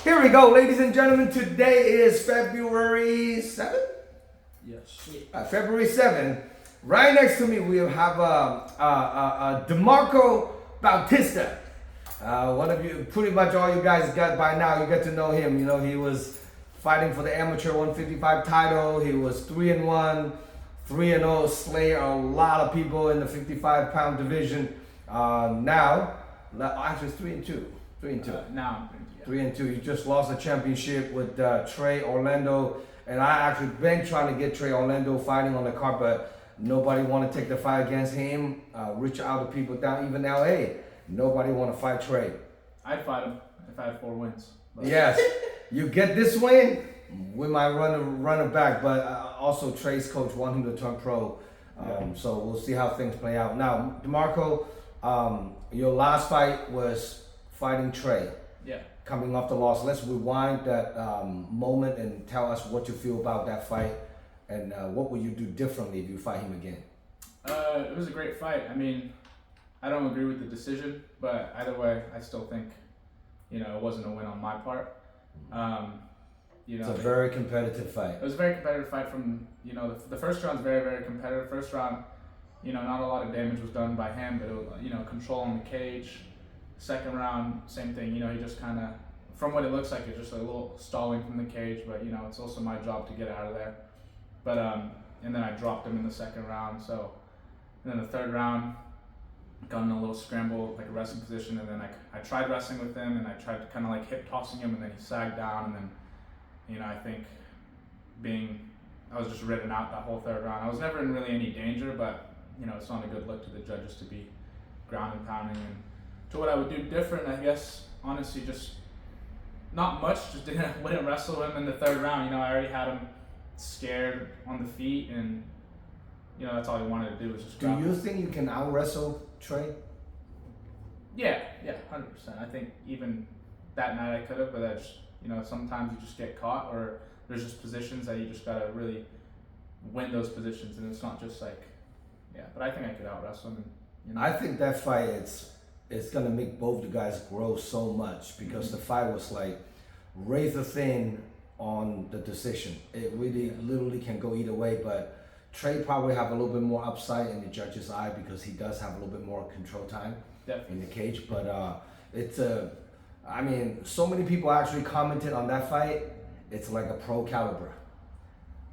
Here we go, ladies and gentlemen. Today is February 7th? Yes. February 7th. Right next to me, we have Marcos Bautista. One of you, pretty much all you guys got by now, you get to know him. You know, he was fighting for the amateur 155 title. He was 3-1, 3-0, slay a lot of people in the 55-pound division. Now, actually, it's 3-2. 3-2. Now, 3-2. He just lost a championship with Trey Orlando, and I actually been trying to get Trey Orlando fighting on the card, but nobody want to take the fight against him. Reach out to people down, even LA. Nobody want to fight Trey. I'd fight him if I had 4 wins. But. Yes, you get this win, we might run it back. But also Trey's coach want him to turn pro, so we'll see how things play out. Now, DeMarco, your last fight was fighting Trey. Yeah. Coming off the loss, let's rewind that moment and tell us what you feel about that fight, and what would you do differently if you fight him again? It was a great fight. I mean, I don't agree with the decision, but either way, I still think, it wasn't a win on my part. It's a very competitive fight. It was a very competitive fight from, the first round's very, very competitive. First round, not a lot of damage was done by him, but it was, control on the cage. Second round, same thing. He just kind of, from what it looks like, it's just a little stalling from the cage, but it's also my job to get out of there. But and then I dropped him in the second round. So, and then the third round, got in a little scramble, like a wrestling position, and then I tried wrestling with him, and I tried to kind of like hip tossing him, and then he sagged down, and then, I think I was just ridden out that whole third round. I was never in really any danger, but it's not a good look to the judges to be ground and pounding. And to what I would do different, I guess, honestly, just not much. Just wouldn't wrestle him in the third round. I already had him scared on the feet, and that's all he wanted to do was just. Do you think you can out wrestle Trey? Yeah, 100%. I think even that night I could have, but that's sometimes you just get caught, or there's just positions that you just gotta really win those positions, and it's not just like, But I think I could out wrestle him. I think that fight it's gonna make both the guys grow so much, because the fight was like razor thin on the decision. It really literally can go either way, but Trey probably have a little bit more upside in the judge's eye because he does have a little bit more control time in the cage. But it's I mean, so many people actually commented on that fight. It's like a pro caliber.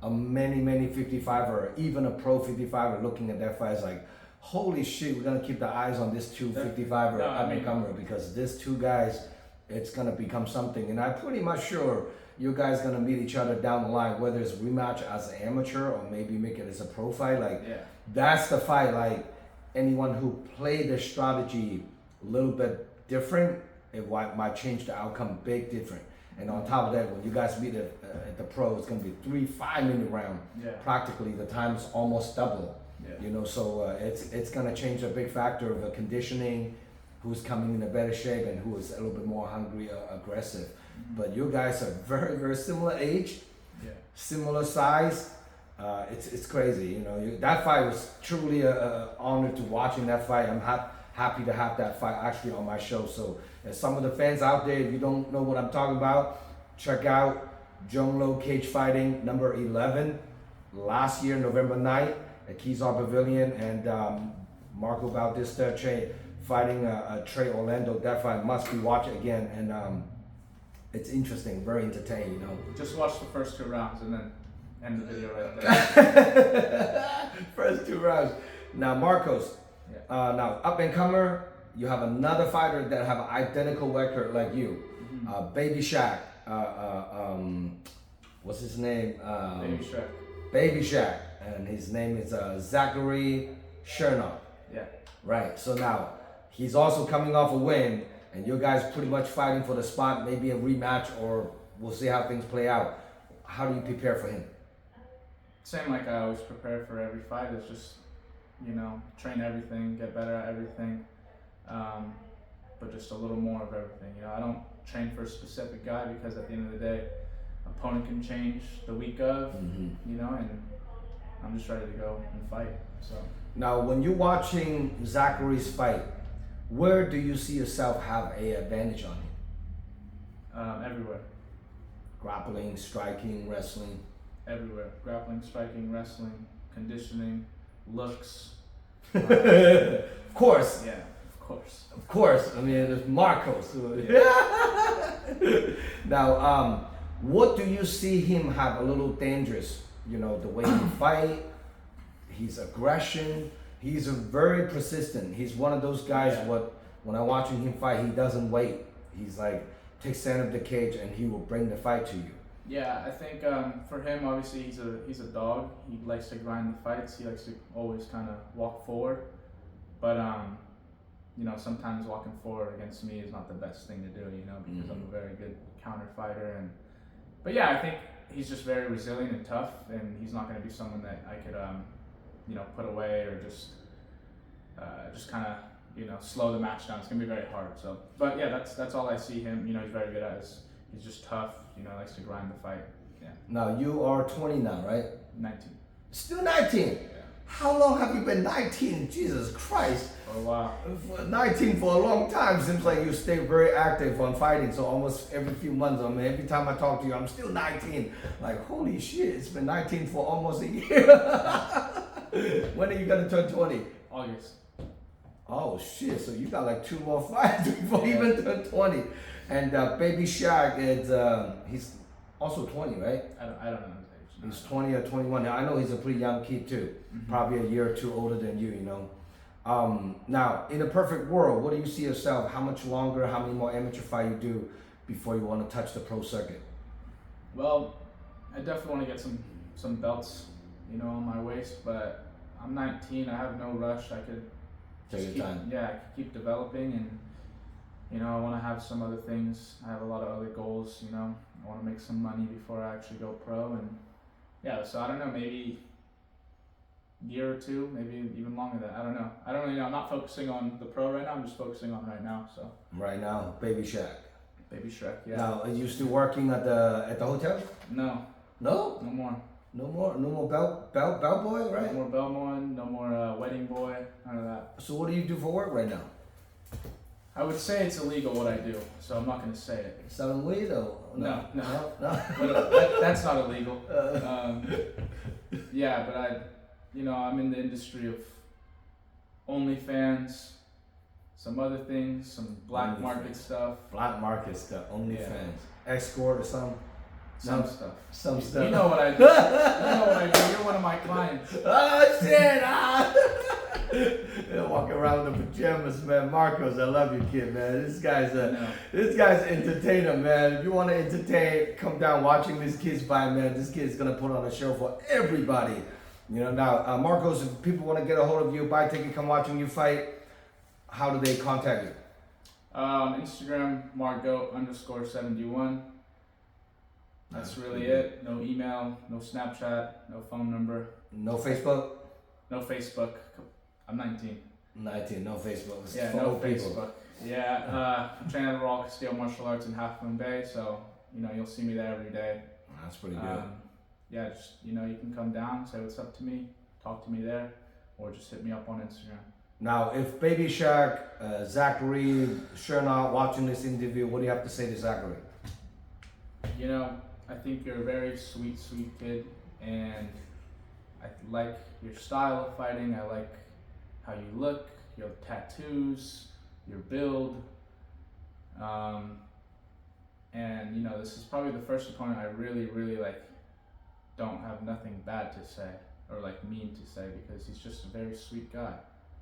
Many 55er, even a pro 55er looking at that fight is like, holy shit, we're gonna keep the eyes on this 255er up-and-comer, because this two guys, it's gonna become something. And I'm pretty much sure you guys gonna meet each other down the line, whether it's rematch as an amateur or maybe make it as a pro fight. That's the fight. Like, anyone who played the strategy a little bit different, it might change the outcome big different. And on top of that, when you guys meet at the pro, it's gonna be 3 5-minute round. Practically, the time's almost double. So it's gonna change a big factor of conditioning, who's coming in a better shape and who is a little bit more hungry, aggressive. But you guys are very, very similar age, similar size. It's crazy. That fight was truly an honor to watching that fight. I'm happy to have that fight actually on my show. So some of the fans out there, if you don't know what I'm talking about, check out Zhong Cage Fighting number 11 last year, November 9th at Kezar Pavilion, and Marcos Bautista fighting Trey Orlando. That fight must be watched again, and it's interesting, very entertaining. Just watch the first 2 rounds and then end the video right there. First 2 rounds. Now, Marcos, now up and comer, you have another fighter that have an identical record like you, Baby Shaq. What's his name? Baby Shaq. Baby Shaq, and his name is Zachary Chernow. Right. So now he's also coming off a win, and you guys pretty much fighting for the spot, maybe a rematch, or we'll see how things play out. How do you prepare for him? Same like I always prepare for every fight. It's just, train everything, get better at everything, but just a little more of everything. I don't train for a specific guy, because at the end of the day, opponent can change the week of, and I'm just ready to go and fight. So now, when you're watching Zachary's fight, where do you see yourself have a advantage on him? Everywhere. Grappling, striking, wrestling. Everywhere. Grappling, striking, wrestling, conditioning, looks. Of course. Yeah, of course. Of course. I mean, it's Marcos. Now, what do you see him have a little dangerous? You know, the way he fight, his aggression. He's a very persistent. He's one of those guys. Yeah. When I'm watching him fight, he doesn't wait. He's like takes center of the cage and he will bring the fight to you. Yeah, I think for him, obviously, he's a dog. He likes to grind the fights. He likes to always kind of walk forward. But you know, sometimes walking forward against me is not the best thing to do. You know, because I'm a very good counter fighter. But yeah, I think he's just very resilient and tough, and he's not going to be someone that I could you know, put away or just kind of, you know, slow the match down. It's gonna be very hard. So, but yeah, that's all I see him. You know, he's very good at. He's just tough. You know, likes to grind the fight. Yeah. Now you are 20 now, right? 19. Still 19. Yeah. How long have you been 19? Jesus Christ. For a while. 19 for a long time. Seems like you stay very active on fighting. So almost every few months, I mean, every time I talk to you, I'm still 19. Like, holy shit, it's been 19 for almost a year. When are you gonna turn 20? August. Oh shit! So you got like 2 more fights before you even turn 20. And Baby Shaq is he's also 20, right? I don't know his age. He's 20 or 21. Now I know he's a pretty young kid too. Probably a year or two older than you know. Now in a perfect world, what do you see yourself? How much longer? How many more amateur fight you do before you want to touch the pro circuit? Well, I definitely want to get some belts, you know, on my waist. But I'm 19. I have no rush. I could. Take your time. Yeah, I could keep developing, and you know, I want to have some other things. I have a lot of other goals. You know, I want to make some money before I actually go pro, and yeah. So I don't know, maybe a year or two, maybe even longer than that. I don't know. I don't really know. I'm not focusing on the pro right now. I'm just focusing on right now. So Right now, Baby Shaq. Baby Shrek. Yeah. Now, are you still working at the hotel? No. No. No more. No more bell boy, right? No more Belmont. No more wedding boy. None of that. So what do you do for work right now? I would say it's illegal what I do, so I'm not going to say it. Selling weed or No. no. But that's not illegal. Yeah, but I'm in the industry of OnlyFans, some other things, some black market stuff. Black market stuff, OnlyFans, Yeah. escort or something. Some No. stuff. Some You stuff. know what I do. You know what I do. You're one of my clients. Oh shit! They're walking around with the pajamas, man. Marcos, I love you, kid, man. This guy's entertainer, man. If you want to entertain, come down watching these kids fight, man. This kid's gonna put on a show for everybody. You know, now, Marcos, if people want to get a hold of you, buy a ticket, come watching you fight, how do they contact you? Instagram, Margo_71. That's really it. No email, no Snapchat, no phone number. No Facebook? No Facebook. I'm 19. 19, no Facebook. It's Yeah, for no old people. Facebook. Yeah, I'm training at Royal Castillo Martial Arts in Half Moon Bay, so you'll see me there every day. That's pretty good. Yeah, just you can come down, say what's up to me, talk to me there, or just hit me up on Instagram. Now, if Baby Shaq, Zachary, Shernock watching this interview, what do you have to say to Zachary? I think you're a very sweet, sweet kid, and I like your style of fighting. I like how you look, your tattoos, your build. And this is probably the first opponent I really, really don't have nothing bad to say or mean to say, because he's just a very sweet guy.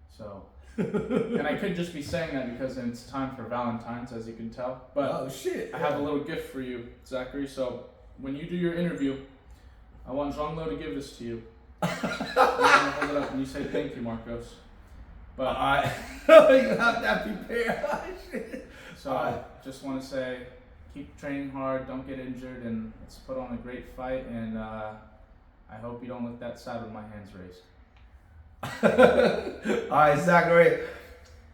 So, and I could just be saying that because it's time for Valentine's, as you can tell. But oh shit! I have a little gift for you, Zachary. So when you do your interview, I want Zhong to give this to you. You're gonna hold it up and you say thank you, Marcos. But you have that prepared. So I just want to say, keep training hard, don't get injured, and let's put on a great fight. And I hope you don't look that sad with my hands raised. All right, Zachary.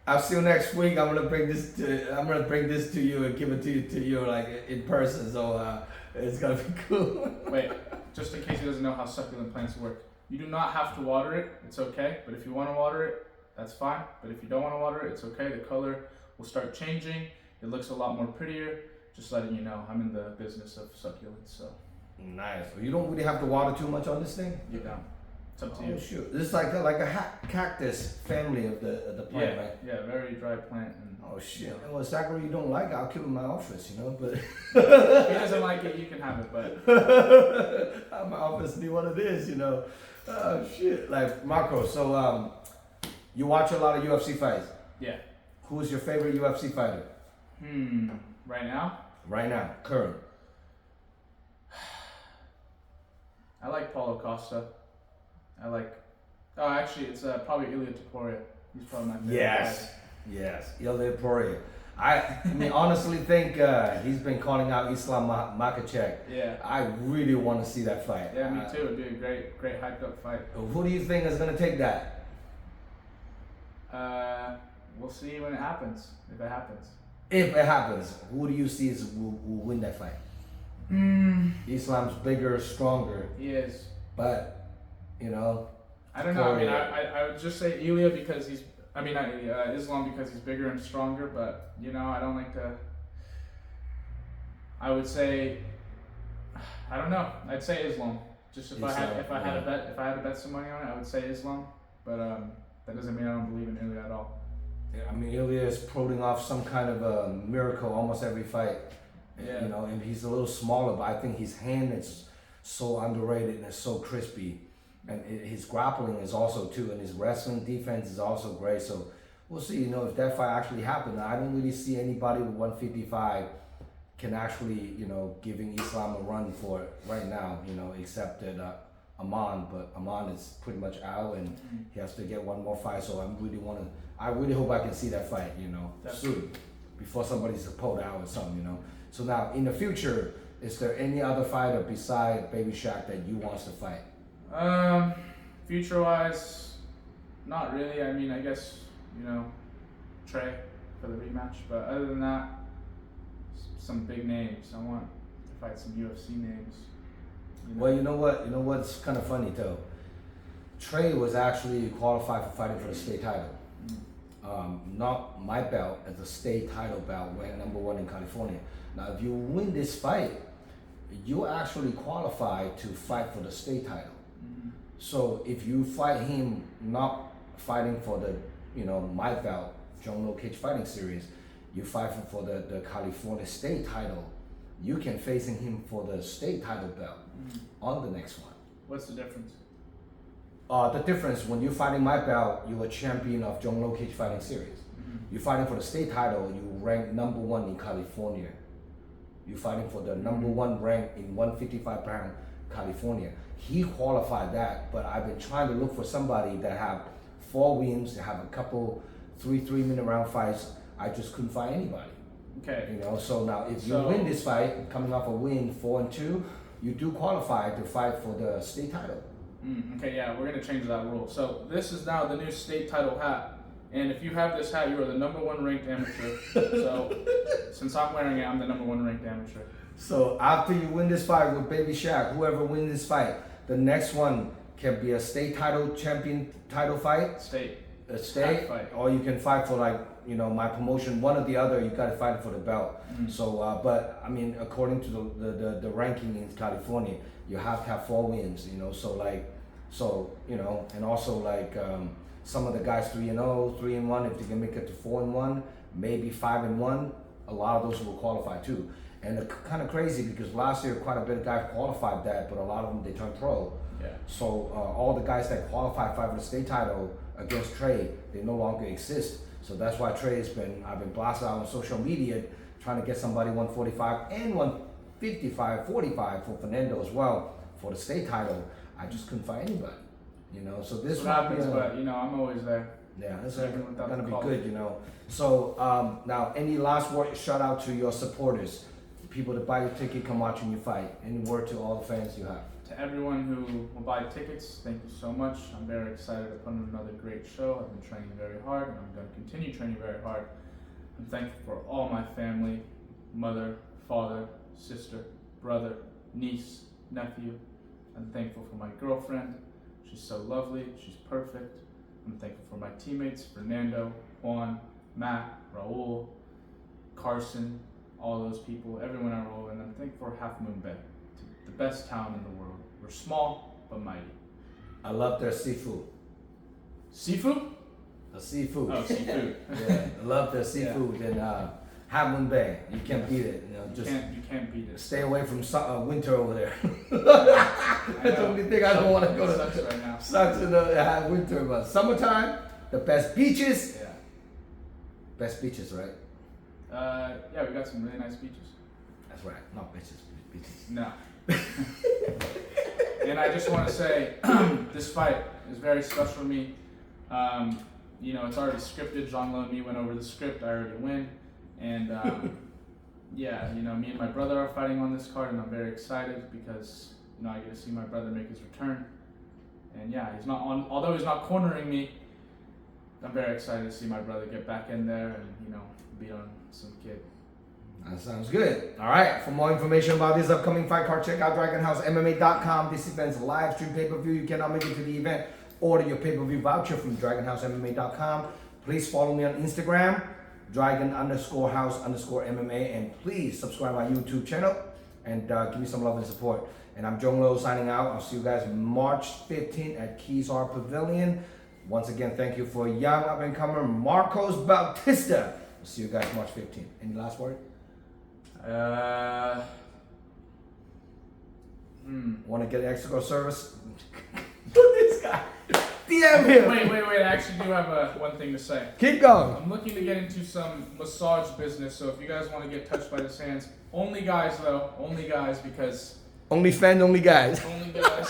I'll see you next week. I'm gonna bring this to you and give it to you in person. So it's gonna be cool. Wait, just in case he doesn't know how succulent plants work, you do not have to water it. It's okay. But if you want to water it, that's fine. But if you don't want to water it, it's okay. The color will start changing. It looks a lot more prettier. just letting you know, I'm in the business of succulents, so Nice. You don't really have to water too much on this thing. you don't. It's up to Oh you. shoot! This is like cactus family of the plant, Yeah, right? yeah, very dry plant. And Oh shit! Well, Zachary, you don't like it, I'll keep it in my office, you know. But if he doesn't like it, you can have it. But my office knew what it is, you know. Oh shit! Like Marco, so you watch a lot of UFC fights. yeah. Who's your favorite UFC fighter Right now, right now, current? I like Paulo Costa. I like. Oh, actually, it's probably Ilia Topuria. He's probably my favorite. Yes, yes, Ilya Poirier. I mean, honestly think he's been calling out Islam Makhachev. Yeah. I really want to see that fight. Yeah, me too. It'd be a great hyped up fight. Who do you think is gonna take that? We'll see when it happens. If it happens. If it happens, who do you see will win that fight? Islam's bigger, stronger, He is. but you know. I don't know. I mean, Poirier. I would just say Ilya because he's. I mean, not Ilya, Islam because he's bigger and stronger. But you know, I don't like to. I would say. I don't know. I'd say Islam. Just if I had to bet some money on it, I would say Islam. But that doesn't mean I don't believe in Ilya at all. Yeah, I mean, Ilya is pulling off some kind of a miracle almost every fight. Yeah. You know, and he's a little smaller, but I think his hand is so underrated and it's so crispy. And his grappling is also too, and his wrestling defense is also great. So we'll see. You know, if that fight actually happens, I don't really see anybody with 155 can actually, you know, giving Islam a run for it right now. You know, except that Aman, but Aman is pretty much out, and he has to get one more fight. So I really hope I can see that fight. You know, soon, before somebody's pulled out or something. You know. So now in the future, is there any other fighter beside Baby Shaq that you wants to fight? Future wise, not really. I mean, I guess, you know, Trey for the rematch. But other than that, some big names. I want to fight some UFC names. You know? Well, you know what? You know what's kind of funny though. Trey was actually qualified for fighting for the state title. Not my belt as a state title belt, ranked number 1 in California. Now, if you win this fight, you actually qualify to fight for the state title. So if you fight him, not fighting for the, you know, my belt, Zhong Cage Fighting Series, you fight for the California state title, you can facing him for the state title belt on the next one. What's the difference? The difference, when you're fighting my belt, you're a champion of Zhong Cage Fighting Series. You're fighting for the state title, you rank number 1 in California. You're fighting for the number 1 rank in 155-pound California. He qualified that, but I've been trying to look for somebody that have 4 wins, that have a couple 3-minute round fights. I just couldn't find anybody. Okay. You know, so now if you win this fight, coming off a win 4-2, you do qualify to fight for the state title. Okay, yeah, we're gonna change that rule. So this is now the new state title hat. And if you have this hat, you are the number 1 ranked amateur. So since I'm wearing it, I'm the number 1 ranked amateur. So after you win this fight with Baby Shaq, whoever wins this fight, the next one can be a state title champion title fight. State. A state fight. Or you can fight for, like, you know, my promotion, one or the other. You got to fight for the belt. So, but I mean, according to the ranking in California, you have to have 4 wins. You know, so you know, and also like some of the guys 3-0, 3-1. If they can make it to 4-1, maybe 5-1, a lot of those will qualify too. And it's kind of crazy because last year quite a bit of guys qualified that, but a lot of them they turned pro. Yeah. So all the guys that qualified for the state title against Trey, they no longer exist. So that's why I've been blasted out on social media trying to get somebody 145 and 155, 45 for Fernando as well for the state title. I just couldn't find anybody, you know. So this what happens, but you know, I'm always there. Yeah, it's Even without gonna the be call. good, you know. So now, any last word? Shout out to your supporters, people that buy your ticket, come watching you fight. Any word to all the fans you have? To everyone who will buy tickets, thank you so much. I'm very excited to put on another great show. I've been training very hard, and I'm going to continue training very hard. I'm thankful for all my family, mother, father, sister, brother, niece, nephew. I'm thankful for my girlfriend. She's so lovely. She's perfect. I'm thankful for my teammates, Fernando, Juan, Matt, Raul, Carson, all those people, everyone I roll, and I'm thankful for Half Moon Bay, the best town in the world. We're small but mighty. I love their seafood. Seafood? The seafood. Oh, seafood. Yeah, I love their seafood in Half Moon Bay. You can't beat it. You know, You just can't beat it. stay away from winter over there. That's the only thing I don't want to go to. Sucks right now. Sucks in the winter, but summertime, the best beaches. Yeah. Best beaches, right? Yeah, we got some really nice beaches. That's right. Not beaches, beaches. No. And I just want to say, this fight is very special for me. You know, it's already scripted. Zhong and me went over the script. I already win. And yeah, you know, me and my brother are fighting on this card, and I'm very excited because, you know, I get to see my brother make his return. And yeah, he's not on, although he's not cornering me, I'm very excited to see my brother get back in there and, you know, beat on some kid. That sounds good. All right. For more information about this upcoming fight card, check out DragonHouseMMA.com. This event's a live stream pay-per-view. You cannot make it to the event. Order your pay-per-view voucher from DragonHouseMMA.com. Please follow me on Instagram, Dragon_House_MMA, and please subscribe to my YouTube channel and give me some love and support. And I'm Zhong signing out. I'll see you guys March 15th at Keys R Pavilion. Once again, thank you for young up-and-comer Marcos Bautista. We'll see you guys March 15th. Any last word? Want to get extra service? This guy. DM him. Wait. I actually do have one thing to say. Keep going. I'm looking to get into some massage business, so if you guys want to get touched by the hands, only guys though, only guys because Only fans, only guys. only guys.